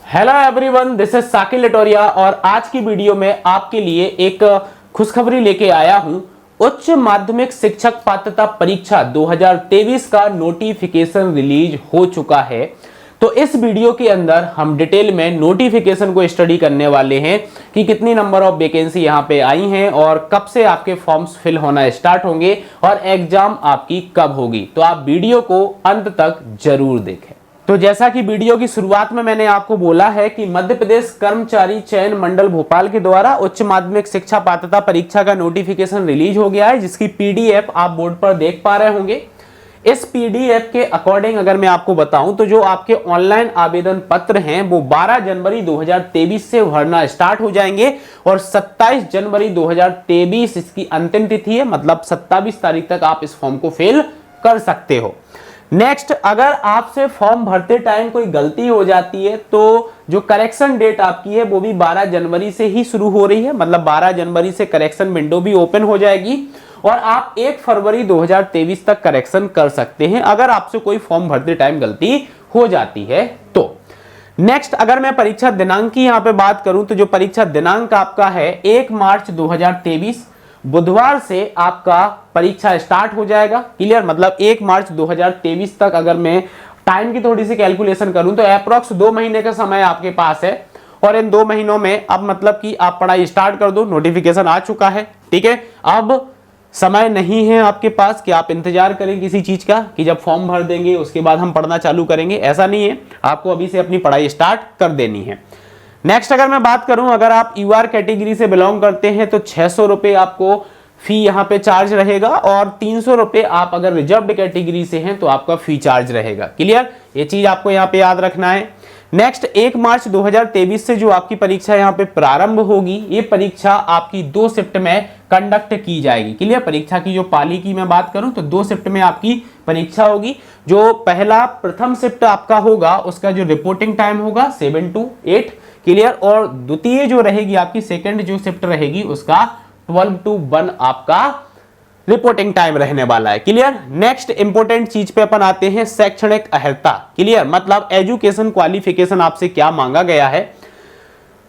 Hello everyone, this is Saqib Latoria और आज की वीडियो में आपके लिए एक खुशखबरी लेके आया हूं। उच्च माध्यमिक शिक्षक पात्रता परीक्षा 2023 का नोटिफिकेशन रिलीज हो चुका है। तो इस वीडियो के अंदर हम डिटेल में नोटिफिकेशन को स्टडी करने वाले हैं कि कितनी नंबर ऑफ वैकेंसी यहां पे आई हैं और कब से आपके फॉर्म्स फिल होना स्टार्ट होंगे और एग्जाम आपकी कब होगी। तो आप वीडियो को अंत तक जरूर देखें। तो जैसा कि वीडियो की शुरुआत में मैंने आपको बोला है कि मध्य प्रदेश कर्मचारी चयन मंडल भोपाल के द्वारा उच्च माध्यमिक शिक्षा पात्रता परीक्षा का नोटिफिकेशन रिलीज हो गया है, जिसकी पीडीएफ आप बोर्ड पर देख पा रहे होंगे। इस पीडीएफ के अकॉर्डिंग अगर मैं आपको बताऊं तो जो आपके ऑनलाइन आवेदन पत्र हैं वो 12 जनवरी 2023 से भरना स्टार्ट हो जाएंगे और 27 जनवरी 2023 इसकी अंतिम तिथि है, मतलब 27 तारीख तक आप इस फॉर्म को फिल कर सकते हो। नेक्स्ट, अगर आपसे फॉर्म भरते टाइम कोई गलती हो जाती है तो जो करेक्शन डेट आपकी है वो भी 12 जनवरी से ही शुरू हो रही है, मतलब 12 जनवरी से करेक्शन विंडो भी ओपन हो जाएगी और आप 1 फरवरी 2023 तक करेक्शन कर सकते हैं अगर आपसे कोई फॉर्म भरते टाइम गलती हो जाती है तो। नेक्स्ट, अगर मैं परीक्षा दिनांक की यहां पे बात करूं तो जो परीक्षा दिनांक आपका है 1 मार्च 2023 बुधवार से आपका परीक्षा स्टार्ट हो जाएगा। क्लियर, मतलब 1 मार्च 2023 तक अगर मैं टाइम की थोड़ी सी कैलकुलेशन करूं तो अप्रोक्स 2 महीने का समय आपके पास है और इन 2 महीनों में अब मतलब कि आप पढ़ाई स्टार्ट कर दो। नोटिफिकेशन आ चुका है, ठीक है। अब समय नहीं है आपके पास कि आप इंतजार करें किसी चीज का कि जब फॉर्म भर देंगे उसके बाद हम पढ़ना चालू करेंगे, ऐसा नहीं है। आपको अभी से अपनी पढ़ाई स्टार्ट कर देनी है। नेक्स्ट, अगर मैं बात करूं, अगर आप यूआर कैटेगरी से बिलोंग करते हैं तो 600 रुपए आपको फी यहां पे चार्ज रहेगा और 300 रुपए आप अगर रिजर्व्ड कैटेगरी से हैं तो आपका फी चार्ज रहेगा। क्लियर, ये चीज आपको यहां पे याद रखना है। नेक्स्ट, 1 मार्च 2023 से जो आपकी परीक्षा यहां पे प्रारंभ होगी, ये परीक्षा आपकी 2 शिफ्ट में कंडक्ट की जाएगी। क्लियर, परीक्षा की जो पाली की मैं बात करूं तो 2 शिफ्ट में आपकी परीक्षा होगी। जो प्रथम शिफ्ट आपका होगा उसका जो रिपोर्टिंग टाइम होगा 7 to 8। क्लियर, और द्वितीय जो रहेगी आपकी सेकंड जो शिफ्ट रहेगी उसका 12 to 1 आपका रिपोर्टिंग टाइम रहने वाला है। क्लियर। नेक्स्ट इंपॉर्टेंट चीज पे अपन आते हैं, शैक्षणिक अर्हता। क्लियर, मतलब एजुकेशन क्वालिफिकेशन आपसे क्या मांगा गया है।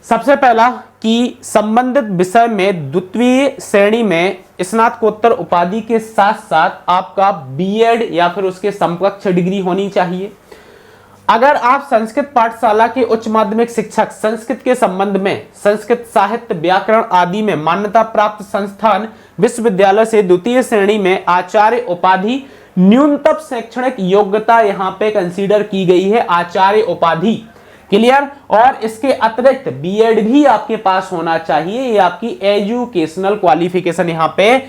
सबसे पहला कि संबंधित विषय में द्वितीय श्रेणी में स्नातकोत्तर उपाधि के साथ साथ आपका बीएड या फिर उसके समकक्ष डिग्री होनी चाहिए। अगर आप संस्कृत पाठशाला के उच्च माध्यमिक शिक्षक संस्कृत के संबंध में संस्कृत साहित्य व्याकरण आदि में मान्यता प्राप्त संस्थान विश्वविद्यालय से द्वितीय श्रेणी में आचार्य उपाधि, न्यूनतम शैक्षणिक योग्यता यहां पे कंसीडर की गई है आचार्य उपाधि। क्लियर, और इसके अतिरिक्त बीएड भी आपके पास होना चाहिए। ये आपकी एजुकेशनल क्वालिफिकेशन यहां पे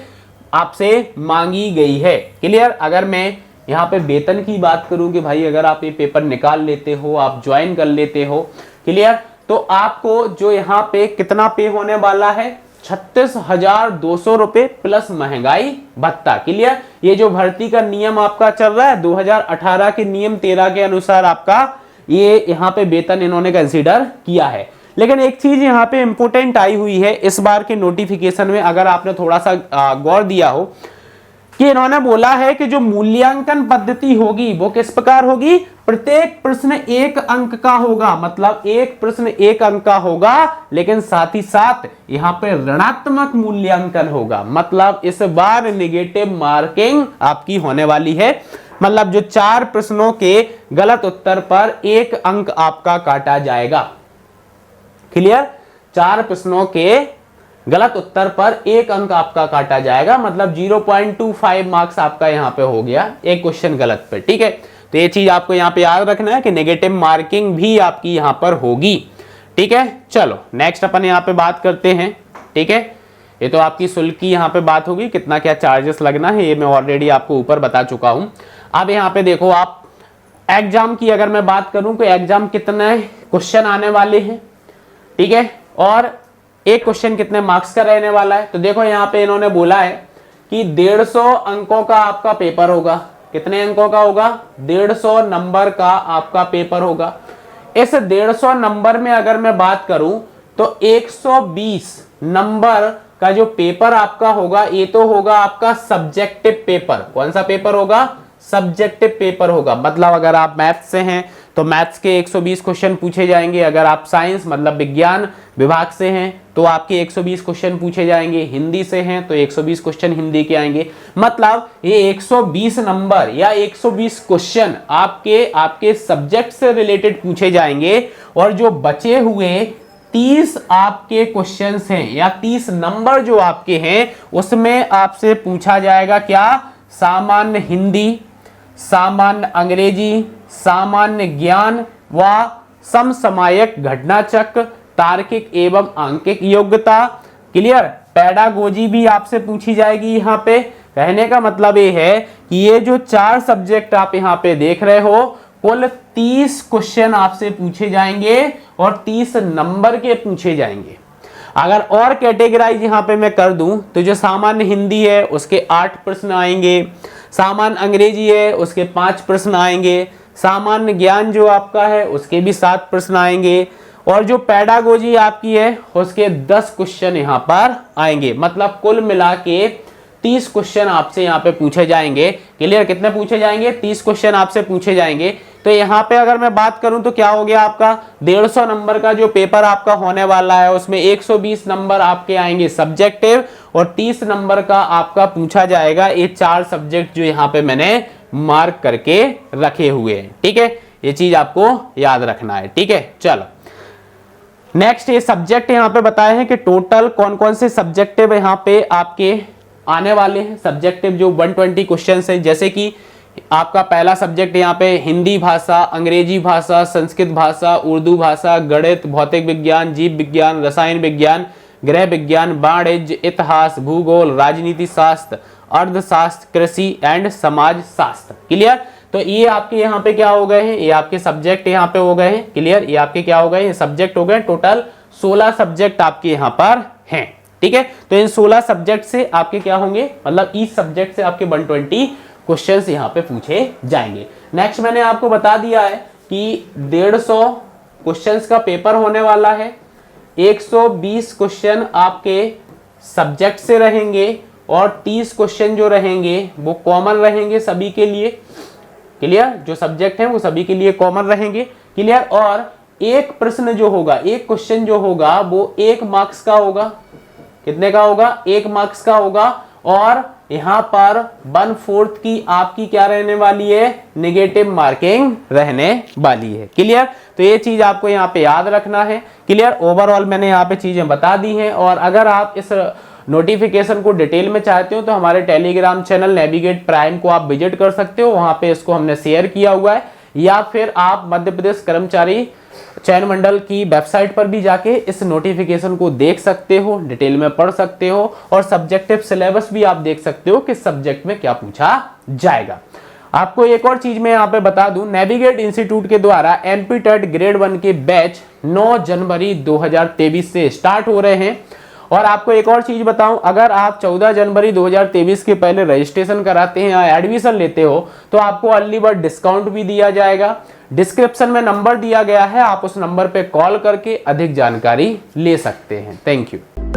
आपसे मांगी गई है। क्लियर, अगर मैं यहाँ पे वेतन की बात करूं कि भाई अगर आप ये पेपर निकाल लेते हो, आप ज्वाइन कर लेते हो, क्लियर, तो आपको जो यहाँ पे कितना पे होने वाला है 36,200 रुपए प्लस महंगाई भत्ता। क्लियर, ये जो भर्ती का नियम आपका चल रहा है 2018 के नियम 13 के अनुसार आपका ये यहाँ पे वेतन इन्होंने कंसीडर किया है। लेकिन एक चीज यहाँ पे इंपोर्टेंट आई हुई है इस बार के नोटिफिकेशन में, अगर आपने थोड़ा सा गौर दिया हो कि इन्होंने बोला है कि जो मूल्यांकन पद्धति होगी वो किस प्रकार होगी, प्रत्येक प्रश्न 1 अंक का होगा, मतलब एक प्रश्न 1 अंक का होगा, लेकिन साथ ही साथ यहां पे ऋणात्मक मूल्यांकन होगा। मतलब इस बार नेगेटिव मार्किंग आपकी होने वाली है, मतलब जो 4 प्रश्नों के गलत उत्तर पर 1 अंक आपका काटा जाएगा। क्लियर, 4 प्रश्नों के गलत उत्तर पर 1 अंक आपका काटा जाएगा, मतलब 0.25 मार्क्स आपका यहां पे हो गया एक क्वेश्चन गलत पे। ठीक है, तो ये चीज आपको यहां पे याद रखना है कि नेगेटिव मार्किंग भी आपकी यहां पर होगी। ठीक है, चलो नेक्स्ट अपन यहां पे बात करते हैं। ठीक है, ये तो आपकी शुल्क की यहां पे बात होगी, कितना क्या चार्जेस लगना है ये मैं ऑलरेडी आपको ऊपर बता चुका हूं। अब यहां पे देखो, आप एग्जाम की अगर मैं बात करूं तो एग्जाम कितने क्वेश्चन आने वाले हैं, ठीक है, और एक क्वेश्चन कितने मार्क्स का रहने वाला है। तो देखो यहाँ पे इन्होंने बोला है कि 150 अंकों का आपका पेपर होगा। कितने अंकों का होगा, 150 नंबर का आपका पेपर होगा। इस 150 नंबर में अगर मैं बात करूं तो 120 नंबर का जो पेपर आपका होगा ये तो होगा आपका सब्जेक्टिव पेपर। कौन सा पेपर होगा, सब्जेक्टिव पेपर होगा। मतलब अगर आप मैथ से हैं तो मैथ्स के 120 क्वेश्चन पूछे जाएंगे। अगर आप साइंस मतलब विज्ञान विभाग से हैं तो आपके 120 क्वेश्चन पूछे जाएंगे। हिंदी से हैं तो 120 क्वेश्चन हिंदी के आएंगे। मतलब ये 120 नंबर या 120 क्वेश्चन आपके सब्जेक्ट से रिलेटेड पूछे जाएंगे। और जो बचे हुए 30 आपके क्वेश्चंस हैं या 30 नंबर जो आपके हैं उसमें आपसे पूछा जाएगा क्या? सामान्य हिंदी, सामान्य अंग्रेजी, सामान्य ज्ञान व समसामयिक घटनाचक्र, तार्किक एवं आंकिक योग्यता। क्लियर? पेडागोजी भी आपसे पूछी जाएगी। यहाँ पे कहने का मतलब ये है कि ये जो 4 सब्जेक्ट आप यहाँ पे देख रहे हो कुल 30 क्वेश्चन आपसे पूछे जाएंगे और 30 नंबर के पूछे जाएंगे। अगर और कैटेगराइज यहाँ पे मैं कर दूं तो जो सामान्य हिंदी है उसके 8 प्रश्न आएंगे, सामान्य अंग्रेजी है उसके 5 प्रश्न आएंगे, सामान्य ज्ञान जो आपका है उसके भी 7 प्रश्न आएंगे और जो पेडागोजी आपकी है उसके 10 क्वेश्चन यहाँ पर आएंगे। मतलब कुल मिला के 30 क्वेश्चन आपसे यहाँ पे पूछे जाएंगे। क्लियर? कितने पूछे जाएंगे? 30 क्वेश्चन आपसे पूछे जाएंगे। तो यहाँ पे अगर मैं बात करूं तो क्या हो गया आपका 150 नंबर का जो पेपर आपका होने वाला है उसमें 120 नंबर आपके आएंगे सब्जेक्टिव और 30 नंबर का आपका पूछा जाएगा ये 4 सब्जेक्ट जो यहाँ पे मैंने मार्क करके रखे हुए हैं। ठीक है, ये चीज आपको याद रखना है। ठीक है, चलो नेक्स्ट ये सब्जेक्ट यहाँ पे बताए हैं कि टोटल कौन कौन से सब्जेक्टिव यहाँ पे आपके आने वाले हैं। सब्जेक्टिव जो 120 क्वेश्चन है, जैसे कि आपका पहला सब्जेक्ट यहाँ पे हिंदी भाषा, अंग्रेजी भाषा, संस्कृत भाषा, उर्दू भाषा, गणित, भौतिक विज्ञान, जीव विज्ञान, रसायन विज्ञान, गृह विज्ञान, वाणिज्य, इतिहास, भूगोल, राजनीति शास्त्र, अर्थशास्त्र, कृषि एंड समाज शास्त्र। क्लियर? तो ये आपके यहाँ पे क्या हो गए हैं? ये आपके सब्जेक्ट यहाँ पे हो गए हैं। क्लियर? ये आपके क्या हो गए? ये सब्जेक्ट हो गए। टोटल 16 सब्जेक्ट आपके यहाँ पर हैं। ठीक है, तो इन 16 सब्जेक्ट से आपके क्या होंगे? मतलब इस सब्जेक्ट से आपके 120 क्वेश्चंस यहाँ पे पूछे जाएंगे। नेक्स्ट मैंने आपको बता दिया है कि 150 क्वेश्चंस का पेपर होने वाला है। 120 क्वेश्चन आपके सब्जेक्ट से रहेंगे और 30 क्वेश्चन जो रहेंगे वो कॉमन रहेंगे सभी के लिए। क्लियर? जो सब्जेक्ट है वो सभी के लिए कॉमन रहेंगे। क्लियर? और एक प्रश्न जो होगा, एक क्वेश्चन जो होगा वो 1 मार्क्स का होगा। कितने का होगा? 1 मार्क्स का होगा। और यहां पर 1/4 की आपकी क्या रहने वाली है? नेगेटिव मार्किंग रहने वाली है। क्लियर? तो ये चीज आपको यहाँ पे याद रखना है। क्लियर? ओवरऑल मैंने यहाँ पे चीजें बता दी हैं। और अगर आप इस नोटिफिकेशन को डिटेल में चाहते हो तो हमारे टेलीग्राम चैनल नेविगेट प्राइम को आप विजिट कर सकते हो, वहां पे इसको हमने शेयर किया हुआ है। या फिर आप मध्य प्रदेश कर्मचारी चयन मंडल की वेबसाइट पर भी जाके इस नोटिफिकेशन को देख सकते हो, डिटेल में पढ़ सकते हो और सब्जेक्टिव सिलेबस भी आप देख सकते हो कि सब्जेक्ट में क्या पूछा जाएगा। आपको एक और चीज मैं यहाँ पे बता दूं, नेविगेट इंस्टीट्यूट के द्वारा एमपी टेट ग्रेड 1 के बैच 9 जनवरी 2023 से स्टार्ट हो रहे हैं। और आपको एक और चीज बताऊं, अगर आप 14 जनवरी 2023 के पहले रजिस्ट्रेशन कराते हैं या एडमिशन लेते हो तो आपको अर्ली बर्ड डिस्काउंट भी दिया जाएगा। डिस्क्रिप्शन में नंबर दिया गया है, आप उस नंबर पे कॉल करके अधिक जानकारी ले सकते हैं। Thank you.